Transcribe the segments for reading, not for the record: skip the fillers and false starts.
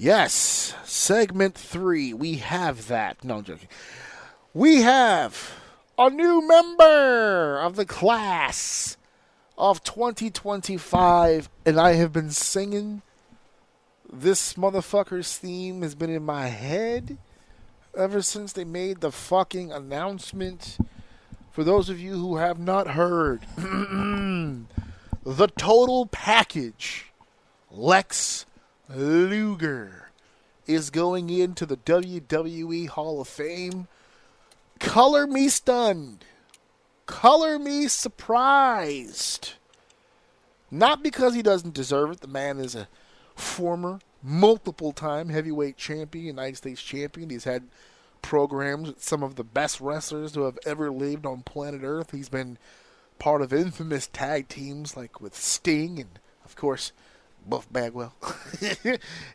Yes, segment 3. We have that. No, I'm joking. We have a new member of the class of 2025, and I have been singing this motherfucker's theme has been in my head ever since they made the fucking announcement. For those of you who have not heard, the total package, Lex Luger, is going into the WWE Hall of Fame. Color me stunned. Color me surprised. Not because he doesn't deserve it. The man is a former, multiple-time heavyweight champion, United States champion. He's had programs with some of the best wrestlers who have ever lived on planet Earth. He's been part of infamous tag teams like with Sting and, of course, Buff Bagwell.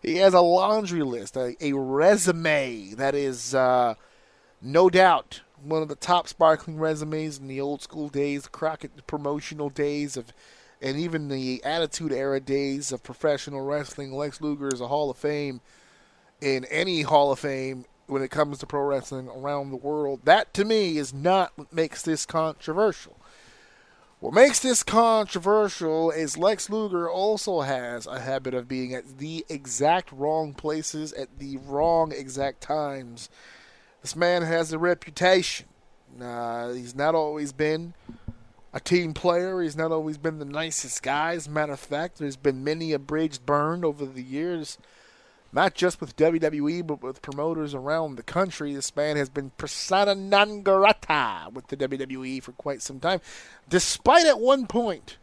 He has a laundry list, a resume that is no doubt one of the top sparkling resumes in the old school days, the Crockett promotional days of, and even the Attitude Era days of professional wrestling. Lex Luger is a Hall of Fame in any Hall of Fame when it comes to pro wrestling around the world. That, to me, is not what makes this controversial. What makes this controversial is Lex Luger also has a habit of being at the exact wrong places at the wrong exact times. This man has a reputation. He's not always been a team player. He's not always been the nicest guy. As a matter of fact, there's been many a bridge burned over the years, not just with WWE, but with promoters around the country. This man has been persona non grata with the WWE for quite some time, despite at one point,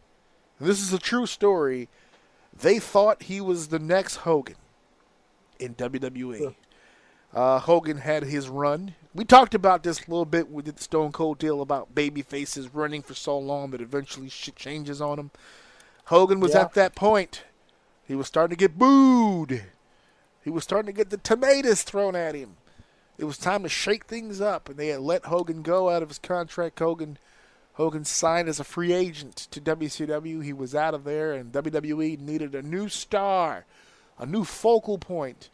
and this is a true story, they thought he was the next Hogan in WWE. Hogan had his run. We talked about this a little bit. We did the Stone Cold deal about baby faces running for so long that eventually shit changes on him. Hogan was at that point. He was starting to get booed. He was starting to get the tomatoes thrown at him. It was time to shake things up, and they had let Hogan go out of his contract. Hogan signed as a free agent to WCW. He was out of there, and WWE needed a new star, a new focal point.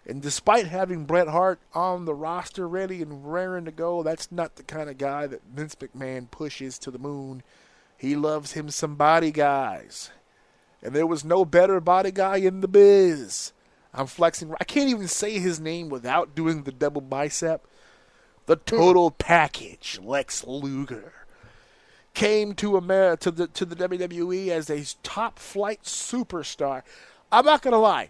And despite having Bret Hart on the roster ready and raring to go, that's not the kind of guy that Vince McMahon pushes to the moon. He loves him some body guys. And there was no better body guy in the biz. I'm flexing. I can't even say his name without doing the double bicep. The total package, Lex Luger, came to America, to the WWE as a top flight superstar. I'm not going to lie.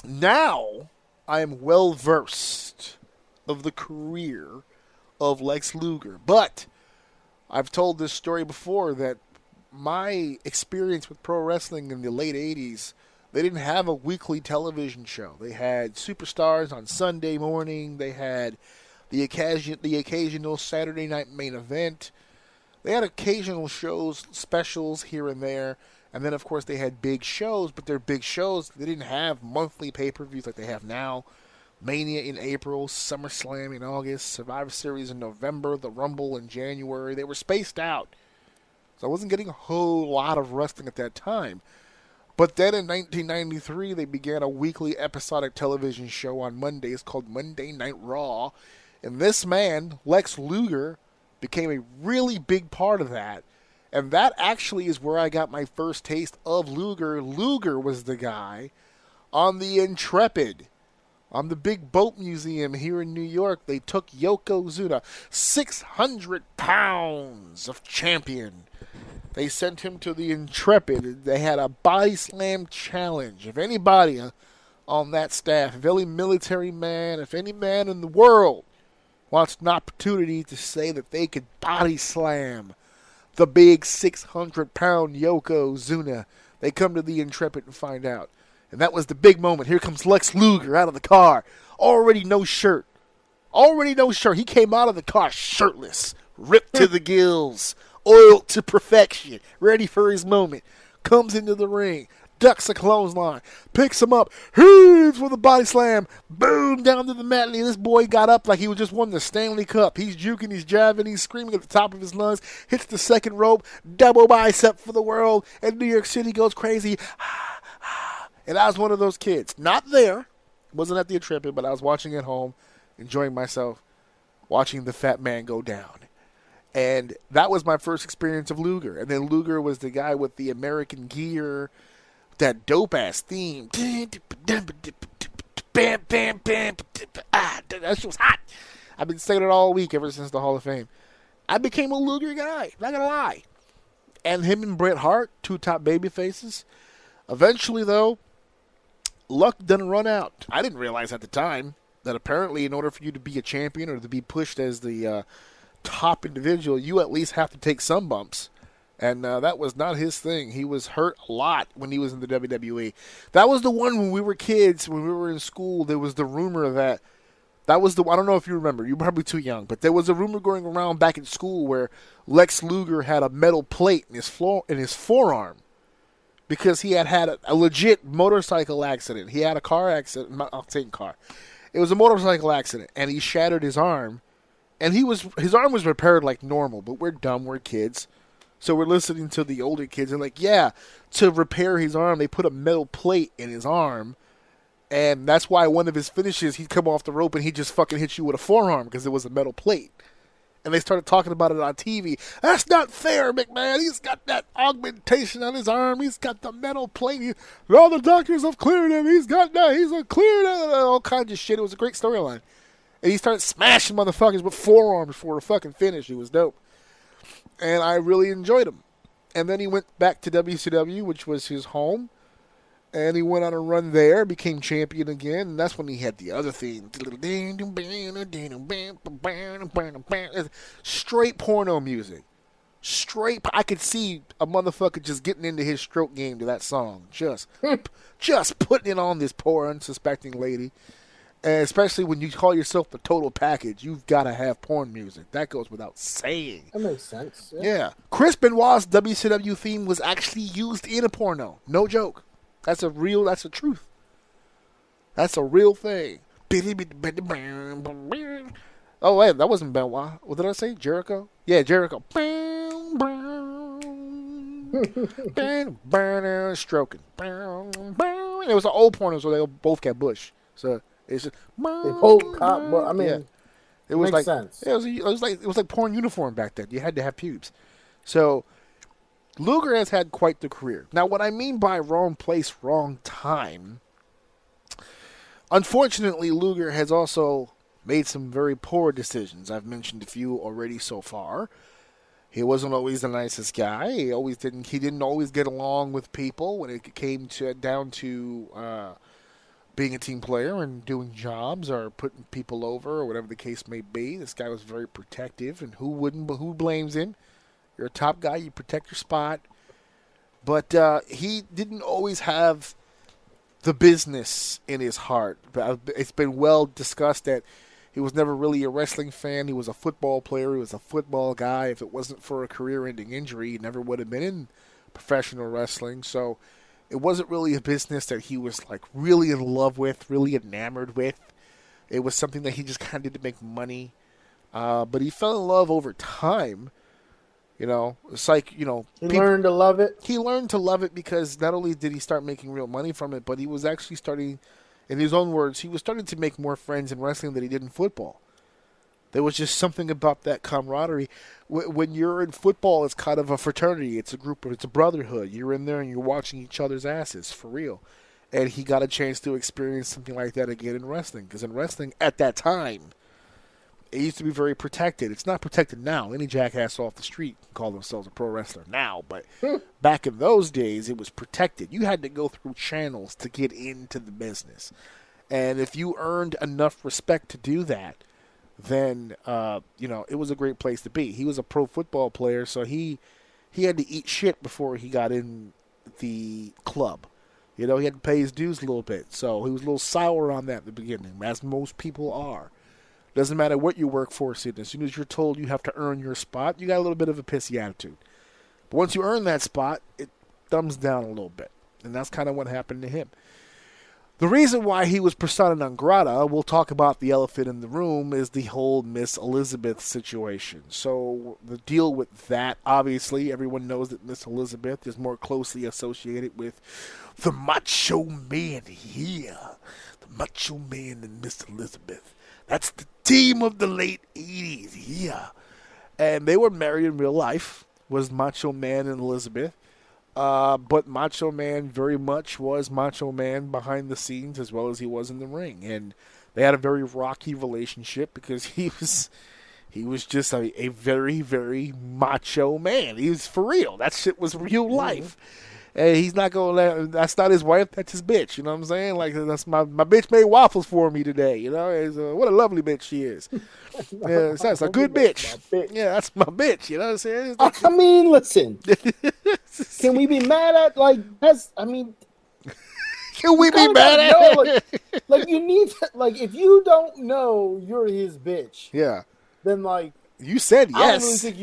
Now I am well versed of the career of Lex Luger, but I've told this story before that my experience with pro wrestling in the late 80s, they didn't have a weekly television show. They had superstars on Sunday morning. They had the occasional Saturday night main event. They had occasional shows, specials here and there. And then, of course, they had big shows, but their big shows, they didn't have monthly pay-per-views like they have now. Mania in April, SummerSlam in August, Survivor Series in November, the Rumble in January. They were spaced out. So I wasn't getting a whole lot of wrestling at that time. But then in 1993, they began a weekly episodic television show on Mondays called Monday Night Raw. And this man, Lex Luger, became a really big part of that. And that actually is where I got my first taste of Luger. Luger was the guy on the Intrepid, on the big boat museum here in New York. They took Yokozuna, 600 pounds of champion. They sent him to the Intrepid. They had a body slam challenge. If anybody on that staff, if any military man, if any man in the world wants an opportunity to say that they could body slam the big 600-pound Yokozuna, they come to the Intrepid and find out. And that was the big moment. Here comes Lex Luger out of the car. Already no shirt. He came out of the car shirtless, ripped to the gills, oiled to perfection, ready for his moment. Comes into the ring, ducks a clothesline, picks him up, heaves with a body slam, boom, down to the mat, and this boy got up like he was just won the Stanley Cup. He's juking, he's jiving, he's screaming at the top of his lungs, hits the second rope, double bicep for the world, and New York City goes crazy. And I was one of those kids. Not there, Wasn't at the Intrepid, but I was watching at home, enjoying myself, watching the fat man go down. And that was my first experience of Luger. And then Luger was the guy with the American gear, that dope-ass theme. Bam, bam, bam. Ah, that shit was hot. I've been saying it all week ever since the Hall of Fame. I became a Luger guy, not going to lie. And him and Bret Hart, two top baby faces. Eventually, though, luck didn't run out. I didn't realize at the time that apparently in order for you to be a champion or to be pushed as the top individual, you at least have to take some bumps. And that was not his thing. He was hurt a lot when he was in the WWE. That was the one when we were kids, when we were in school, there was the rumor that was the, I don't know if you remember, you're probably too young, but there was a rumor going around back in school where Lex Luger had a metal plate in his forearm because he had a legit motorcycle accident. He had a car accident, I'm saying car. It was a motorcycle accident, and he shattered his arm. And his arm was repaired like normal, but we're dumb, we're kids. So we're listening to the older kids and like, yeah, to repair his arm, they put a metal plate in his arm. And that's why one of his finishes, he'd come off the rope and he'd just fucking hit you with a forearm because it was a metal plate. And they started talking about it on TV. That's not fair, McMahon. He's got that augmentation on his arm. He's got the metal plate. All the doctors have cleared him. He's got that. He's cleared all kinds of shit. It was a great storyline. And he started smashing motherfuckers with forearms for a fucking finish. It was dope. And I really enjoyed him. And then he went back to WCW, which was his home. And he went on a run there, became champion again. And that's when he had the other theme. Straight porno music. I could see a motherfucker just getting into his stroke game to that song. Just putting it on this poor, unsuspecting lady. And especially when you call yourself the total package, you've got to have porn music. That goes without saying. That makes sense. Yeah. Chris Benoit's WCW theme was actually used in a porno. No joke. That's a truth. That's a real thing. Oh, wait, that wasn't Benoit. What did I say? Jericho? Yeah, Jericho. Stroking. It was an old porno, so they both got bush. So it's just, they both cop, but I mean, yeah. It was makes like sense. It was like porn uniform back then. You had to have pubes. So Luger has had quite the career. Now, what I mean by wrong place, wrong time, unfortunately, Luger has also made some very poor decisions. I've mentioned a few already so far. He wasn't always the nicest guy. He didn't always get along with people when it came down to being a team player and doing jobs or putting people over or whatever the case may be. This guy was very protective, and who blames him? You're a top guy, you protect your spot. But he didn't always have the business in his heart. It's been well discussed that he was never really a wrestling fan. He was a football player. He was a football guy. If it wasn't for a career-ending injury, he never would have been in professional wrestling. So it wasn't really a business that he was like really in love with, really enamored with. It was something that he just kind of did to make money. But he fell in love over time. You know, it's like, you know, he learned to love it. He learned to love it because not only did he start making real money from it, but he was actually starting, in his own words, he was starting to make more friends in wrestling than he did in football. There was just something about that camaraderie. When you're in football, it's kind of a fraternity. It's a group, it's a brotherhood. You're in there and you're watching each other's asses, for real. And he got a chance to experience something like that again in wrestling. Because in wrestling, at that time, it used to be very protected. It's not protected now. Any jackass off the street can call themselves a pro wrestler now. But back in those days, it was protected. You had to go through channels to get into the business. And if you earned enough respect to do that, then, you know, it was a great place to be. He was a pro football player, so he had to eat shit before he got in the club. You know, he had to pay his dues a little bit. So he was a little sour on that at the beginning, as most people are. Doesn't matter what your workforce is. As soon as you're told you have to earn your spot, you got a little bit of a pissy attitude. But once you earn that spot, it thumbs down a little bit. And that's kind of what happened to him. The reason why he was persona non grata, we'll talk about the elephant in the room, is the whole Miss Elizabeth situation. So the deal with that, obviously, everyone knows that Miss Elizabeth is more closely associated with the Macho Man here. The Macho Man and Miss Elizabeth. That's the team of the late 80s here. And they were married in real life, was Macho Man and Elizabeth. But Macho Man very much was Macho Man behind the scenes as well as he was in the ring. And they had a very rocky relationship because he was just a very, very macho man. He was for real. That shit was real life. And he's not going to let, that's not his wife, that's his bitch. You know what I'm saying? Like, that's my bitch made waffles for me today. You know, what a lovely bitch she is. Yeah, that's a good bitch. Yeah, that's my bitch. You know what I'm saying? Like, I mean, listen. Can we be mad at, like, can we be mad at know, like, you need to, like, if you don't know you're his bitch. Yeah. Then, like. You said yes. I don't really think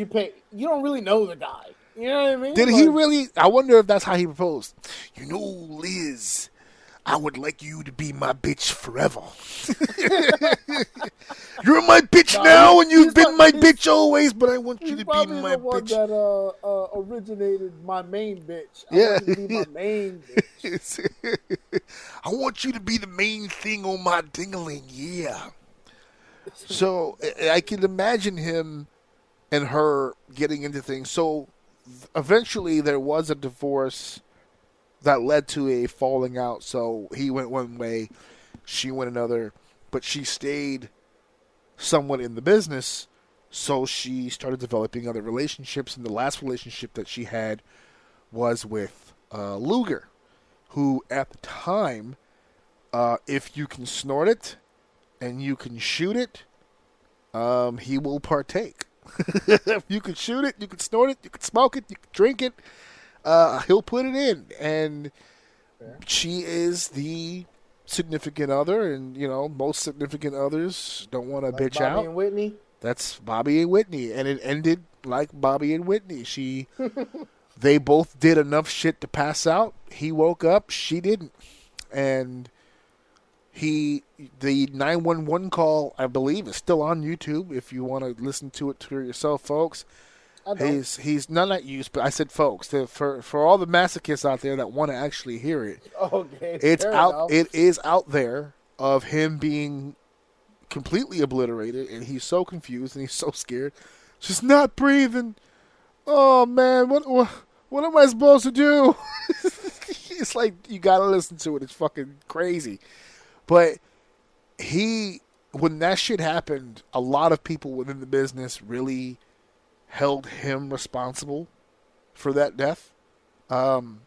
you don't really know the guy. You know what I mean? Did he really? I wonder if that's how he proposed. You know, Liz, I would like you to be my bitch forever. You're my bitch now, and you've been my bitch always, but I want you to be my the one bitch. That originated my main bitch. I Yeah. want to be my main bitch. I want you to be the main thing on my dingling, yeah. So I can imagine him and her getting into things. So eventually there was a divorce that led to a falling out. So he went one way, she went another, but she stayed somewhat in the business. So she started developing other relationships, and the last relationship that she had was with Luger, who at the time, if you can snort it and you can shoot it, he will partake. If you can shoot it, you can snort it, you can smoke it, you can drink it, he'll put it in. And she is the significant other, and, you know, most significant others don't want to bitch Bobby out. And Whitney? That's Bobby and Whitney, and it ended like Bobby and Whitney. They both did enough shit to pass out. He woke up, she didn't. And the 911 call, I believe, is still on YouTube if you want to listen to it to yourself, folks. He's not used, but I said folks. For all the masochists out there that want to actually hear it, okay, it's out. It is out there of him being completely obliterated, and he's so confused and he's so scared. Just not breathing. Oh man, what am I supposed to do? It's like, you gotta listen to it. It's fucking crazy. But when that shit happened, a lot of people within the business really held him responsible for that death. You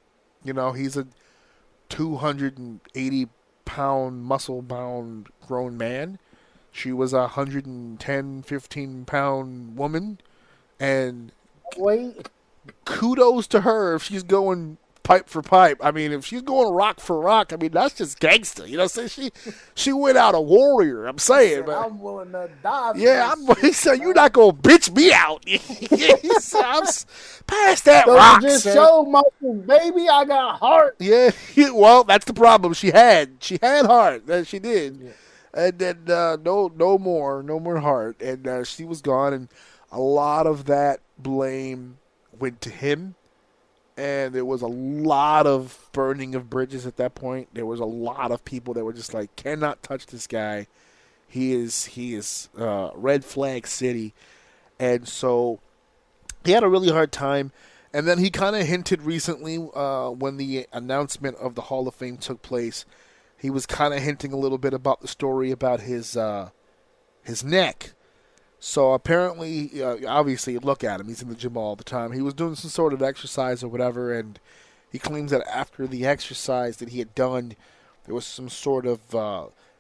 know, he's a 280-pound, muscle-bound grown man. She was a 110, 15-pound woman. And kudos to her if she's going pipe for pipe. I mean, if she's going rock for rock, I mean, that's just gangster. You know what I'm saying? She went out a warrior, I'm saying. But I'm willing to die for he said, you're not going to bitch me out. He said, I'm past that rock, just son. show muscle, baby, I got heart. Yeah, well, that's the problem. She had heart. She did. Yeah. And then no more heart. And she was gone, and a lot of that blame went to him. And there was a lot of burning of bridges at that point. There was a lot of people that were just like, cannot touch this guy. He is red flag city. And so he had a really hard time. And then he kind of hinted recently when the announcement of the Hall of Fame took place, he was kind of hinting a little bit about the story about his neck. So apparently, obviously, look at him. He's in the gym all the time. He was doing some sort of exercise or whatever, and he claims that after the exercise that he had done, there was some sort of,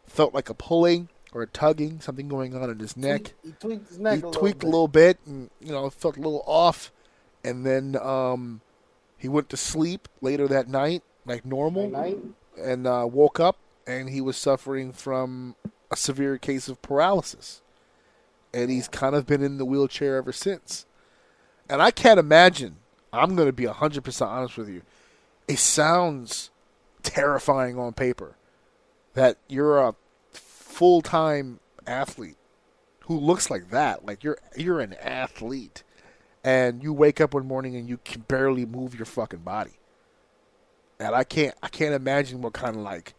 felt like a pulling or a tugging, something going on in his neck. He tweaked his neck a little bit, and, you know, felt a little off. And then he went to sleep later that night, like normal, and woke up, and he was suffering from a severe case of paralysis. And he's kind of been in the wheelchair ever since. And I can't imagine, I'm going to be 100% honest with you, it sounds terrifying on paper. that you're a full-time athlete who looks like that. Like you're an athlete, and you wake up one morning and you can barely move your fucking body. And I can't imagine what kind of like.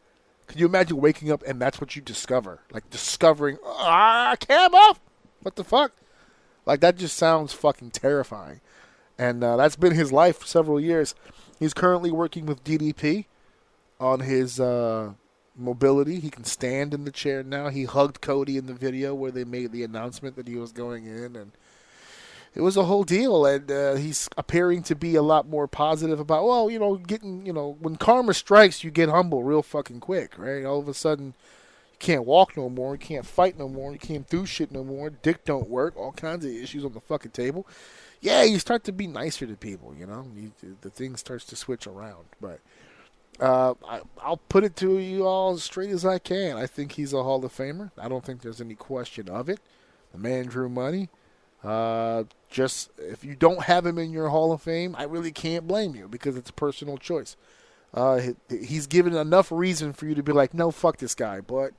Can you imagine waking up and that's what you discover? Like discovering, I can't move. What the fuck? Like that just sounds fucking terrifying. And that's been his life for several years. He's currently working with DDP on his mobility. He can stand in the chair now. He hugged Cody in the video where they made the announcement that he was going in, and it was a whole deal. And he's appearing to be a lot more positive about, well, when karma strikes, you get humble real fucking quick, right? All of a sudden, you can't walk no more, you can't fight no more, you can't do shit no more, dick don't work, all kinds of issues on the fucking table. Yeah, you start to be nicer to people, the thing starts to switch around. But I'll put it to you all as straight as I can. I think he's a Hall of Famer. I don't think there's any question of it. The man drew money. Just if you don't have him in your Hall of Fame, I really can't blame you because it's a personal choice. He's given enough reason for you to be like, no, fuck this guy. But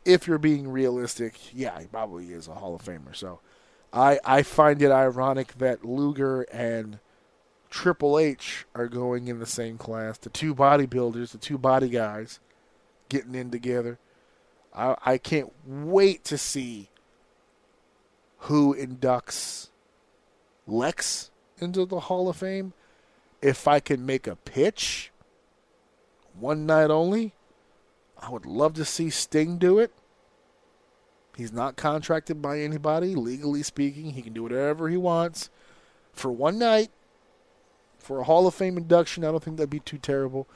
if you're being realistic, yeah, he probably is a Hall of Famer. So I find it ironic that Luger and Triple H are going in the same class. The two bodybuilders, the two body guys getting in together. I can't wait to see who inducts Lex into the Hall of Fame. If I could make a pitch, one night only, I would love to see Sting do it. He's not contracted by anybody, legally speaking. He can do whatever he wants. For one night, for a Hall of Fame induction, I don't think that'd be too terrible.